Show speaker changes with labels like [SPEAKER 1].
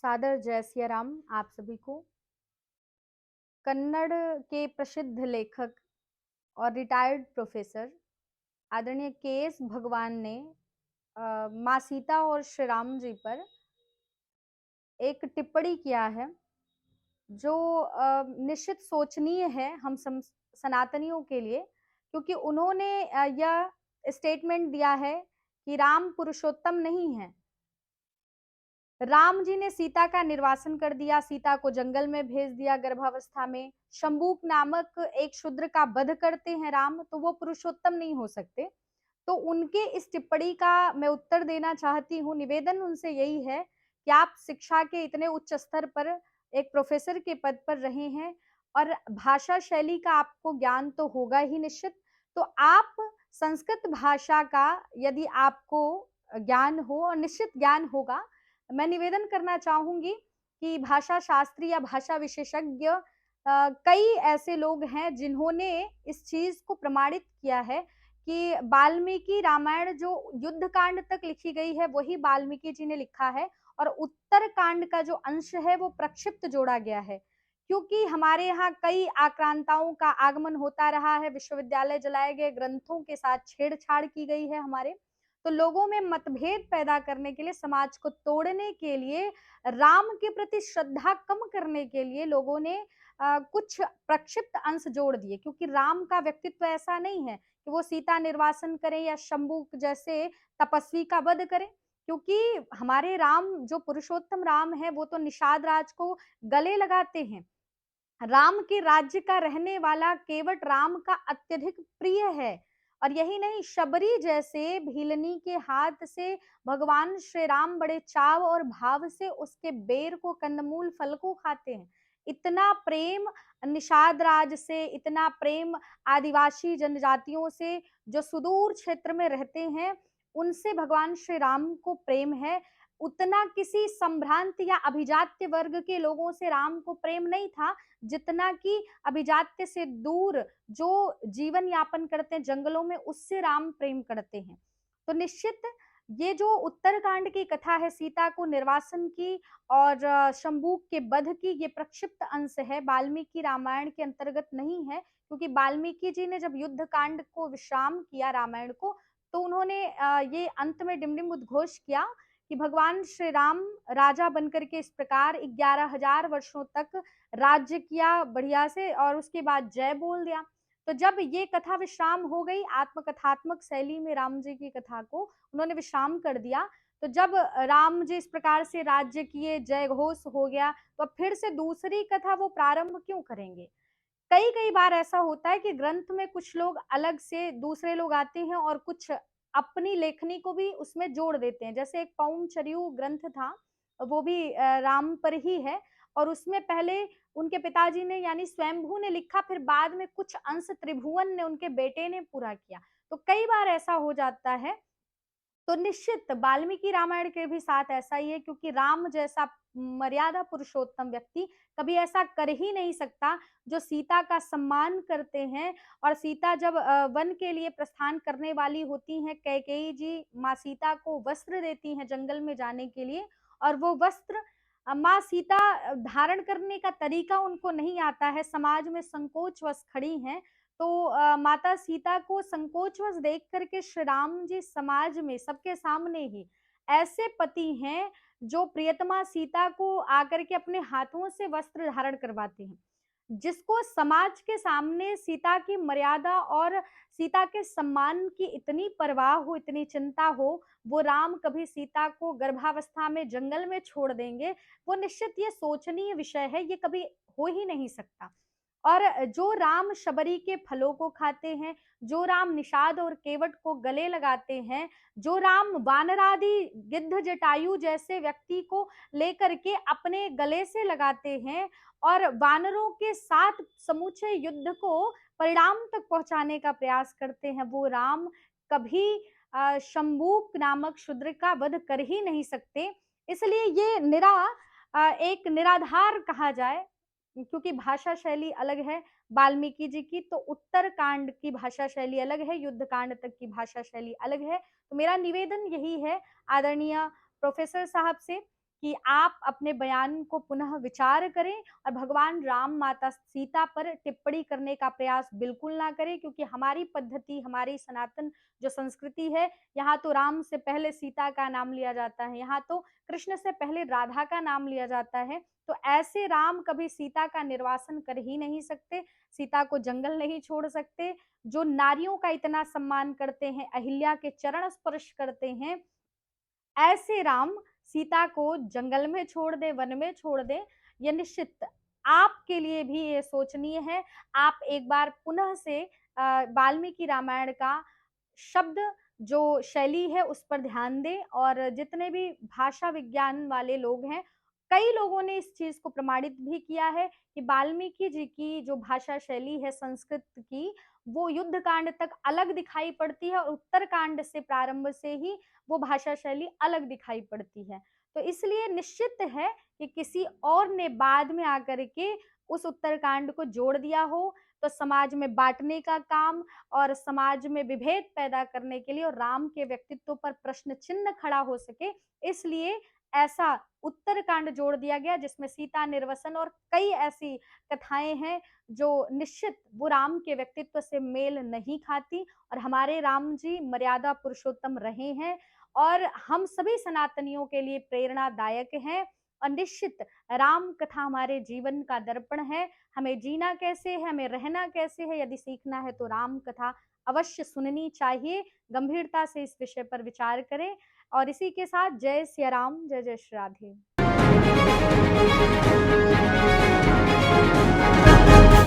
[SPEAKER 1] सादर जय सिया राम आप सभी को। कन्नड़ के प्रसिद्ध लेखक और रिटायर्ड प्रोफेसर आदरणीय के.एस. भगवान ने माँ सीता और श्री राम जी पर एक टिप्पणी किया है जो निश्चित सोचनीय है हम सनातनियों के लिए, क्योंकि उन्होंने यह स्टेटमेंट दिया है कि राम पुरुषोत्तम नहीं है। राम जी ने सीता का निर्वासन कर दिया, सीता को जंगल में भेज दिया गर्भावस्था में। शंबूक नामक एक शूद्र का वध करते हैं राम, तो वो पुरुषोत्तम नहीं हो सकते। तो उनके इस टिप्पणी का मैं उत्तर देना चाहती हूँ। निवेदन उनसे यही है कि आप शिक्षा के इतने उच्च स्तर पर एक प्रोफेसर के पद पर रहे हैं और भाषा शैली का आपको ज्ञान तो होगा ही निश्चित। तो आप संस्कृत भाषा का यदि आपको ज्ञान हो और निश्चित ज्ञान होगा, मैं निवेदन करना चाहूंगी कि भाषा शास्त्री या भाषा विशेषज्ञ कई ऐसे लोग हैं जिन्होंने इस चीज को प्रमाणित किया है कि वाल्मीकि रामायण जो युद्ध कांड तक लिखी गई है वही वाल्मीकि जी ने लिखा है और उत्तर कांड का जो अंश है वो प्रक्षिप्त जोड़ा गया है। क्योंकि हमारे यहाँ कई आक्रांताओं का आगमन होता रहा है, विश्वविद्यालय जलाए गए, ग्रंथों के साथ छेड़छाड़ की गई है हमारे, तो लोगों में मतभेद पैदा करने के लिए, समाज को तोड़ने के लिए, राम के प्रति श्रद्धा कम करने के लिए लोगों ने कुछ प्रक्षिप्त अंश जोड़ दिए। क्योंकि राम का व्यक्तित्व ऐसा नहीं है कि वो सीता निर्वासन करें या शंभू जैसे तपस्वी का वध करें। क्योंकि हमारे राम जो पुरुषोत्तम राम है वो तो निषाद राज को गले लगाते हैं। राम के राज्य का रहने वाला केवट राम का अत्यधिक प्रिय है। और यही नहीं, शबरी जैसे भीलनी के हाथ से भगवान श्री राम बड़े चाव और भाव से उसके बेर को, कंदमूल, फल को खाते हैं। इतना प्रेम निषाद राज से, इतना प्रेम आदिवासी जनजातियों से जो सुदूर क्षेत्र में रहते हैं, उनसे भगवान श्री राम को प्रेम है। उतना किसी संभ्रांत या अभिजात्य वर्ग के लोगों से राम को प्रेम नहीं था जितना कि अभिजात्य से दूर जो जीवन यापन करते हैं जंगलों में, उससे राम प्रेम करते हैं। तो निश्चित ये जो उत्तरकांड की कथा है, सीता को निर्वासन की और शंबूक के वध की, ये प्रक्षिप्त अंश है, वाल्मीकि रामायण के अंतर्गत नहीं है। क्योंकि वाल्मीकि जी ने जब युद्ध कांड को विश्राम किया रामायण को, तो उन्होंने ये अंत में डिमडिम उद्घोष किया कि भगवान श्री राम राजा बनकर के इस प्रकार 11,000 वर्षों तक राज्य किया बढ़िया से और उसके बाद जय बोल दिया। तो जब ये कथा विश्राम हो गई, आत्मकथात्मक शैली में राम जी की कथा को उन्होंने विश्राम कर दिया, तो जब राम जी इस प्रकार से राज्य किए, जय घोष हो गया, तो अब फिर से दूसरी कथा वो प्रारंभ क्यों करेंगे? कई कई बार ऐसा होता है कि ग्रंथ में कुछ लोग अलग से दूसरे लोग आते हैं और कुछ अपनी लेखनी को भी उसमें जोड़ देते हैं। जैसे एक पौंचर्यु ग्रंथ था, वो भी राम पर ही है और उसमें पहले उनके पिताजी ने यानी स्वयंभू ने लिखा, फिर बाद में कुछ अंश त्रिभुवन ने, उनके बेटे ने पूरा किया। तो कई बार ऐसा हो जाता है। तो निश्चित वाल्मीकि रामायण के भी साथ ऐसा ही है, क्योंकि राम जैसा मर्यादा पुरुषोत्तम व्यक्ति कभी ऐसा कर ही नहीं सकता जो सीता का सम्मान करते हैं। और सीता जब वन के लिए प्रस्थान करने वाली होती हैं, कैकेयी जी माँ सीता को वस्त्र देती हैं जंगल में जाने के लिए, और वो वस्त्र माँ सीता धारण करने का तरीका उनको नहीं आता है, समाज में संकोचवश खड़ी हैं। तो माता सीता को संकोचवश देख करके श्री राम जी समाज में सबके सामने ही ऐसे पति हैं जो प्रियतमा सीता को आकर के अपने हाथों से वस्त्र धारण करवाते हैं। जिसको समाज के सामने सीता की मर्यादा और सीता के सम्मान की इतनी परवाह हो, इतनी चिंता हो, वो राम कभी सीता को गर्भावस्था में जंगल में छोड़ देंगे? वो निश्चित ये सोचनीय विषय है, ये कभी हो ही नहीं सकता। और जो राम शबरी के फलों को खाते हैं, जो राम निषाद और केवट को गले लगाते हैं, जो राम वानरादि गिद्ध जटायु जैसे व्यक्ति को लेकर के अपने गले से लगाते हैं और वानरों के साथ समूचे युद्ध को परिणाम तक पहुंचाने का प्रयास करते हैं, वो राम कभी शंबूक नामक शूद्र का वध कर ही नहीं सकते। इसलिए ये एक निराधार कहा जाए, क्योंकि भाषा शैली अलग है वाल्मीकि जी की, तो उत्तर कांड की भाषा शैली अलग है, युद्ध कांड तक की भाषा शैली अलग है। तो मेरा निवेदन यही है आदरणीय प्रोफेसर साहब से कि आप अपने बयान को पुनः विचार करें और भगवान राम माता सीता पर टिप्पणी करने का प्रयास बिल्कुल ना करें, क्योंकि हमारी पद्धति, हमारी सनातन जो संस्कृति है, यहाँ तो राम से पहले सीता का नाम लिया जाता है, यहाँ तो कृष्ण से पहले राधा का नाम लिया जाता है। तो ऐसे राम कभी सीता का निर्वासन कर ही नहीं सकते, सीता को जंगल नहीं छोड़ सकते। जो नारियों का इतना सम्मान करते हैं, अहिल्या के चरण स्पर्श करते हैं, ऐसे राम सीता को जंगल में छोड़ दे, वन में छोड़ दे, ये निश्चित आपके लिए भी ये सोचनीय है। आप एक बार पुनः से वाल्मीकि रामायण का शब्द जो शैली है उस पर ध्यान दें, और जितने भी भाषा विज्ञान वाले लोग हैं, कई लोगों ने इस चीज को प्रमाणित भी किया है कि वाल्मीकि जी की जो भाषा शैली है संस्कृत की, वो युद्ध कांड तक अलग दिखाई पड़ती है और उत्तर कांड से प्रारंभ से ही वो भाषा शैली अलग दिखाई पड़ती है। तो इसलिए निश्चित है कि किसी और ने बाद में आकर के उस उत्तरकांड को जोड़ दिया हो, तो समाज में बांटने का काम और समाज में विभेद पैदा करने के लिए और राम के व्यक्तित्व पर प्रश्न चिन्ह खड़ा हो सके, इसलिए ऐसा उत्तरकांड जोड़ दिया गया जिसमें सीता निर्वसन और कई ऐसी कथाएं हैं जो निश्चित वो राम के व्यक्तित्व से मेल नहीं खाती। और हमारे राम जी मर्यादा पुरुषोत्तम रहे हैं और हम सभी सनातनियों के लिए प्रेरणादायक हैं। और निश्चित राम कथा हमारे जीवन का दर्पण है, हमें जीना कैसे है, हमें रहना कैसे है, यदि सीखना है तो राम कथा अवश्य सुननी चाहिए। गंभीरता से इस विषय पर विचार करें। और इसी के साथ जय सिया राम, जय जय श्री राधे।